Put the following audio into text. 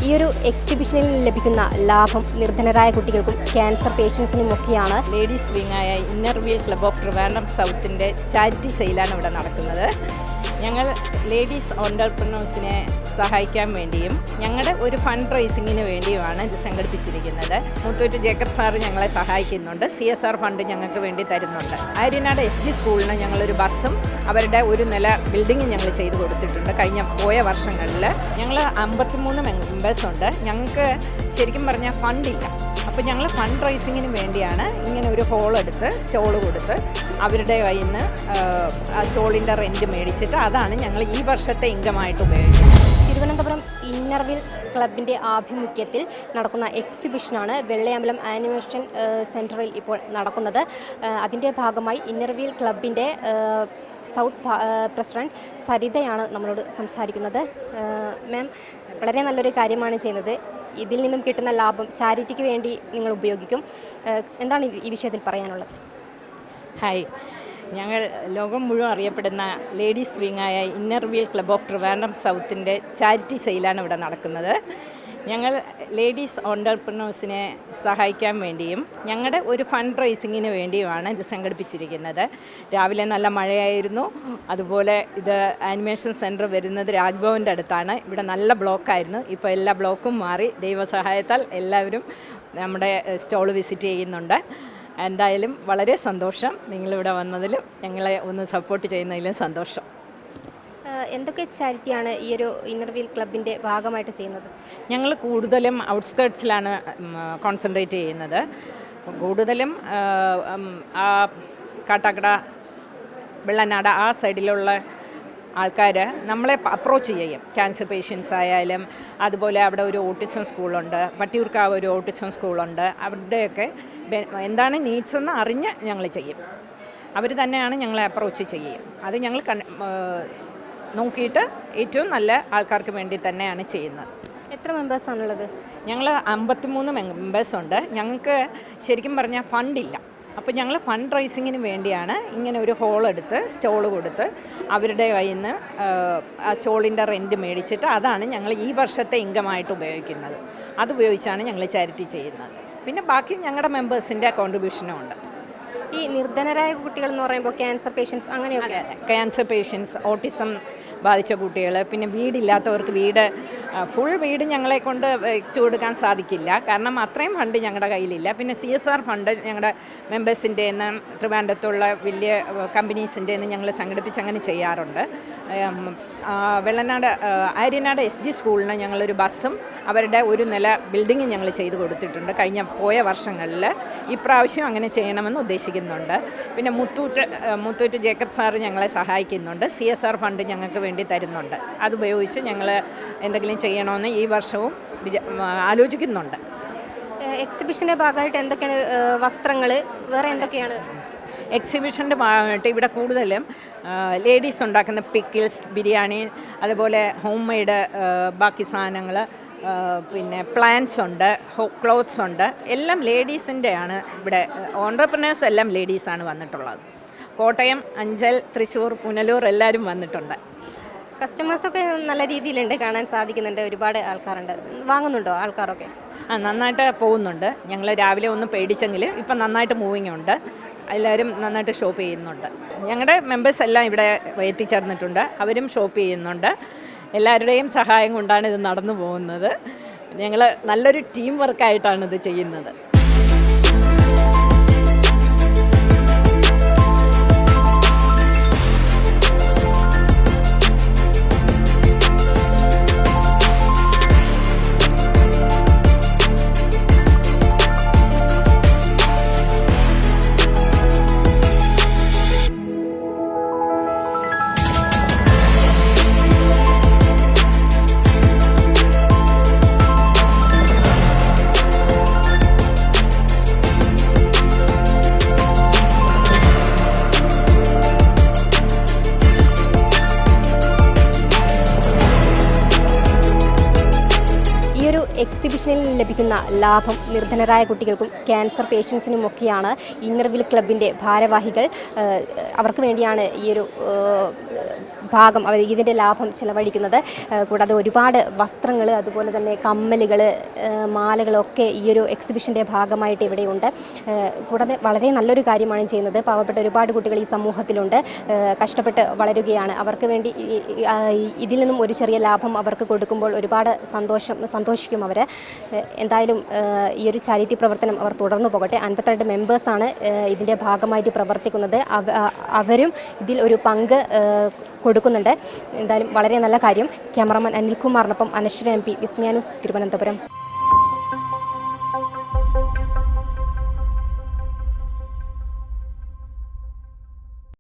ഈ ഒരു എക്സിബിഷനിൽ ലഭിക്കുന്ന ലാഭം നിർധനരായ കുട്ടികൾക്കും ക്യാൻസർ പേഷ്യൻസിനുമൊക്കെയാണ്. ലേഡീസ് വിങ്ങായ inner wheel club of Trivandrum സൗത്തിൻ്റെ ചാരിറ്റി സെയിലാണ് ഇവിടെ നടക്കുന്നത്. ഞങ്ങൾ ലേഡീസ് ഓണ്ടർപ്രണേഴ്സിനെ സഹായിക്കാൻ വേണ്ടിയും ഞങ്ങളുടെ ഒരു ഫണ്ട് റൈസിങ്ങിന് വേണ്ടിയുമാണ് ഇത് സംഘടിപ്പിച്ചിരിക്കുന്നത്. മുത്തൂറ്റ് ജേക്കബ് സാറ് ഞങ്ങളെ സഹായിക്കുന്നുണ്ട്. CSR ഫണ്ട് ഞങ്ങൾക്ക് വേണ്ടി തരുന്നുണ്ട്. ആര്യനാട് SG സ്കൂളിന് ഞങ്ങളൊരു ബസ്സും അവരുടെ ഒരു നില ബിൽഡിങ്ങും ഞങ്ങൾ ചെയ്തു കൊടുത്തിട്ടുണ്ട്. പോയ വർഷങ്ങളിൽ ഞങ്ങൾ 53 മെമ്പേഴ്സുണ്ട്. ഞങ്ങൾക്ക് ശരിക്കും പറഞ്ഞാൽ ഫണ്ടില്ല. അപ്പോൾ ഞങ്ങൾ ഫണ്ട് റൈസിങ്ങിന് വേണ്ടിയാണ് ഇങ്ങനെ ഒരു ഹോളെടുത്ത് സ്റ്റോള് കൊടുത്ത് അവരുടെ കയ്യിൽ നിന്ന് ആ സ്റ്റോളിൻ്റെ റെൻറ്റ് മേടിച്ചിട്ട് അതാണ് ഞങ്ങൾ ഈ വർഷത്തെ ഇൻകമായിട്ട് ഉപയോഗിക്കുന്നത്. തിരുവനന്തപുരം ഇന്നർ വീൽ ക്ലബിൻ്റെ ആഭിമുഖ്യത്തിൽ നടക്കുന്ന എക്സിബിഷനാണ് വെള്ളയമ്പലം ആനിമേഷൻ സെൻറ്ററിൽ ഇപ്പോൾ നടക്കുന്നത്. അതിൻ്റെ ഭാഗമായി ഇന്നർ വീൽ ക്ലബിൻ്റെ സൗത്ത് പ്രസിഡന്റ് സരിതയാണ് നമ്മളോട് സംസാരിക്കുന്നത്. മാം, വളരെ നല്ലൊരു കാര്യമാണ് ചെയ്യുന്നത്. ഇതിൽ നിന്നും കിട്ടുന്ന ലാഭം ചാരിറ്റിക്ക് വേണ്ടി നിങ്ങൾ ഉപയോഗിക്കും. എന്താണ് ഈ വിഷയത്തിൽ പറയാനുള്ളത്? ഹായ്, ഞങ്ങൾ ലോകം മുഴുവൻ അറിയപ്പെടുന്ന ലേഡീസ് വിങ്ങായ inner wheel club of Trivandrum സൗത്തിൻ്റെ ചാരിറ്റി സെയിലാണ് ഇവിടെ നടക്കുന്നത്. ഞങ്ങൾ ലേഡീസ് ഓണ്ടർപ്രണേഴ്സിനെ സഹായിക്കാൻ വേണ്ടിയും ഞങ്ങളുടെ ഒരു ഫണ്ട് റൈസിങ്ങിന് വേണ്ടിയുമാണ് ഇത് സംഘടിപ്പിച്ചിരിക്കുന്നത്. രാവിലെ നല്ല മഴയായിരുന്നു. അതുപോലെ ഇത് ആനിമേഷൻ സെൻറ്റർ വരുന്നത് രാജ്ഭവൻ്റെ അടുത്താണ്. ഇവിടെ നല്ല ബ്ലോക്കായിരുന്നു. ഇപ്പോൾ എല്ലാ ബ്ലോക്കും മാറി. ദൈവസഹായത്താൽ എല്ലാവരും നമ്മുടെ സ്റ്റോൾ വിസിറ്റ് ചെയ്യുന്നുണ്ട്. എന്തായാലും വളരെ സന്തോഷം. നിങ്ങളിവിടെ വന്നതിലും ഞങ്ങളെ ഒന്ന് സപ്പോർട്ട് ചെയ്യുന്നതിലും സന്തോഷം. എന്തൊക്കെ ചാരിറ്റിയാണ് ഈ ഒരു ഇന്നർ വീൽ ക്ലബിൻ്റെ ഭാഗമായിട്ട് ചെയ്യുന്നത്? ഞങ്ങൾ കൂടുതലും ഔട്ട്സ്കേർട്സിലാണ് കോൺസെൻട്രേറ്റ് ചെയ്യുന്നത്. കൂടുതലും ആ കാട്ടാക്കട, വെള്ളനാട് ആ സൈഡിലുള്ള ആൾക്കാർ നമ്മളെ അപ്രോച്ച് ചെയ്യും. ക്യാൻസർ പേഷ്യൻസ് ആയാലും അതുപോലെ അവിടെ ഒരു ഓട്ടിസം സ്കൂളുണ്ട്, വട്ടിയൂർക്കാവ് ഒരു ഓട്ടിസം സ്കൂളുണ്ട്. അവരുടെയൊക്കെ എന്താണ് നീഡ്സ് എന്ന് അറിഞ്ഞ് ഞങ്ങൾ ചെയ്യും. അവർ തന്നെയാണ് ഞങ്ങളെ അപ്രോച്ച് ചെയ്യും. അത് ഞങ്ങൾ നോക്കിയിട്ട് ഏറ്റവും നല്ല ആൾക്കാർക്ക് വേണ്ടി തന്നെയാണ് ചെയ്യുന്നത്. എത്ര മെമ്പേഴ്സാണുള്ളത്? ഞങ്ങൾ 53 മെമ്പേഴ്സുണ്ട്. ഞങ്ങൾക്ക് ശരിക്കും പറഞ്ഞാൽ ഫണ്ടില്ല. അപ്പോൾ ഞങ്ങൾ ഫണ്ട് റൈസിങ്ങിന് വേണ്ടിയാണ് ഇങ്ങനെ ഒരു ഹോളെടുത്ത് സ്റ്റോള് കൊടുത്ത് അവരുടെ കയ്യിൽ നിന്ന് ആ സ്റ്റോളിൻ്റെ റെൻറ്റ് മേടിച്ചിട്ട് അതാണ് ഞങ്ങൾ ഈ വർഷത്തെ ഇൻകമായിട്ട് ഉപയോഗിക്കുന്നത്. അതുപയോഗിച്ചാണ് ഞങ്ങൾ ചാരിറ്റി ചെയ്യുന്നത്. പിന്നെ ബാക്കി ഞങ്ങളുടെ മെമ്പേഴ്സിൻ്റെ കോൺട്രിബ്യൂഷനും ഉണ്ട്. ഈ നിർധനരായ കുട്ടികൾ എന്ന് പറയുമ്പോൾ ക്യാൻസർ പേഷ്യൻസ് അങ്ങനെയൊക്കെ? ക്യാൻസർ പേഷ്യൻസ്, ഓട്ടിസം ബാധിച്ച കുട്ടികൾ, പിന്നെ വീടില്ലാത്തവർക്ക് ഫുൾ വീട് ഞങ്ങളെ കൊണ്ട് വെച്ചു കൊടുക്കാൻ സാധിക്കില്ല. കാരണം അത്രയും ഫണ്ട് ഞങ്ങളുടെ കയ്യിലില്ല. പിന്നെ CSR ഫണ്ട് ഞങ്ങളുടെ മെമ്പേഴ്സിൻ്റെ നിന്ന് ട്രിവാൻഡ്രത്തുള്ള വലിയ കമ്പനീസിൻ്റെ നിന്ന് ഞങ്ങൾ സംഘടിപ്പിച്ച് അങ്ങനെ ചെയ്യാറുണ്ട്. വെള്ളനാട് ആര്യനാട് SG സ്കൂളിന് ഞങ്ങളൊരു ബസ്സും അവരുടെ ഒരു നില ബിൽഡിങ്ങും ഞങ്ങൾ ചെയ്തു കൊടുത്തിട്ടുണ്ട്. പോയ വർഷങ്ങളിൽ. ഇപ്രാവശ്യം അങ്ങനെ ചെയ്യണമെന്ന് ഉദ്ദേശിക്കുന്നുണ്ട്. പിന്നെ മുത്തൂറ്റ് ജേക്കബ് സാറ് ഞങ്ങളെ സഹായിക്കുന്നുണ്ട്. CSR ഫണ്ട് ഞങ്ങൾക്ക് വേണ്ടി തരുന്നുണ്ട്. അതുപയോഗിച്ച് ഞങ്ങൾ എന്തെങ്കിലും ചെയ്യണമെന്ന് ഈ വർഷവും ആലോചിക്കുന്നുണ്ട്. എക്സിബിഷൻ്റെ ഭാഗമായിട്ട് എന്തൊക്കെയാണ് വസ്ത്രങ്ങൾ, വേറെ എന്തൊക്കെയാണ്? എക്സിബിഷൻ്റെ ഭാഗമായിട്ട് ഇവിടെ കൂടുതലും ലേഡീസ് ഉണ്ടാക്കുന്ന പിക്കിൾസ്, ബിരിയാണി, അതുപോലെ ഹോം മെയ്ഡ് ബാക്കി സാധനങ്ങൾ, പിന്നെ പ്ലാന്റ്സ് ഉണ്ട്, ക്ലോത്ത്സ് ഉണ്ട്. എല്ലാം ലേഡീസിൻ്റെയാണ്. ഇവിടെ ഓണ്ടർപ്രണേഴ്സ് എല്ലാം ലേഡീസാണ് വന്നിട്ടുള്ളത്. കോട്ടയം, അഞ്ചൽ, തൃശ്ശൂർ, പുനലൂർ എല്ലാവരും വന്നിട്ടുണ്ട്. കസ്റ്റമേഴ്സൊക്കെ നല്ല രീതിയിലുണ്ട്, കാണാൻ സാധിക്കുന്നുണ്ട്. ഒരുപാട് ആൾക്കാരുണ്ട്. വാങ്ങുന്നുണ്ടോ ആൾക്കാരൊക്കെ? നന്നായിട്ട് പോകുന്നുണ്ട്. ഞങ്ങൾ രാവിലെ ഒന്ന് പേടിച്ചെങ്കിൽ ഇപ്പം നന്നായിട്ട് മൂവിങ് ഉണ്ട്. എല്ലാവരും നന്നായിട്ട് ഷോപ്പ് ചെയ്യുന്നുണ്ട്. ഞങ്ങളുടെ മെമ്പേഴ്സ് എല്ലാം ഇവിടെ എത്തിച്ചേർന്നിട്ടുണ്ട്. അവരും ഷോപ്പ് ചെയ്യുന്നുണ്ട്. എല്ലാവരുടെയും സഹായം കൊണ്ടാണ് ഇത് നടന്നു പോകുന്നത്. ഞങ്ങൾ നല്ലൊരു ടീം വർക്കായിട്ടാണ് ഇത് ചെയ്യുന്നത്. എക്സിബിഷനിൽ ലഭിക്കുന്ന ലാഭം നിർധനരായ കുട്ടികൾക്കും ക്യാൻസർ പേഷ്യൻസിനുമൊക്കെയാണ് ഇന്നർവീൽ ക്ലബിൻ്റെ ഭാരവാഹികൾ അവർക്ക് വേണ്ടിയാണ് ഈ ഒരു ഭാഗം അവർ ഇതിൻ്റെ ലാഭം ചിലവഴിക്കുന്നത്. കൂടാതെ ഒരുപാട് വസ്ത്രങ്ങൾ, അതുപോലെ തന്നെ കമ്മലുകൾ, മാലകളൊക്കെ ഈ ഒരു എക്സിബിഷൻ്റെ ഭാഗമായിട്ട് ഇവിടെയുണ്ട്. കൂടാതെ വളരെ നല്ലൊരു കാര്യമാണ് ചെയ്യുന്നത്. പാവപ്പെട്ട ഒരുപാട് കുട്ടികൾ ഈ സമൂഹത്തിലുണ്ട്, കഷ്ടപ്പെട്ട് വളരുകയാണ്. അവർക്ക് വേണ്ടി ഇതിൽ നിന്നും ഒരു ചെറിയ ലാഭം അവർക്ക് കൊടുക്കുമ്പോൾ ഒരുപാട് സന്തോഷിക്കും അവർ. എന്തായാലും ഈ ഒരു ചാരിറ്റി പ്രവർത്തനം അവർ തുടർന്നു പോകട്ടെ. 52 മെമ്പേഴ്സാണ് ഇതിൻ്റെ ഭാഗമായിട്ട് പ്രവർത്തിക്കുന്നത്. അവരും ഇതിൽ ഒരു പങ്ക് കൊടുക്കുന്നുണ്ട്. എന്തായാലും വളരെ നല്ല കാര്യം. ക്യാമറാമാൻ അനിൽകുമാറിനൊപ്പം അനശ്വര MP, വിസ്മയ ന്യൂസ്, തിരുവനന്തപുരം.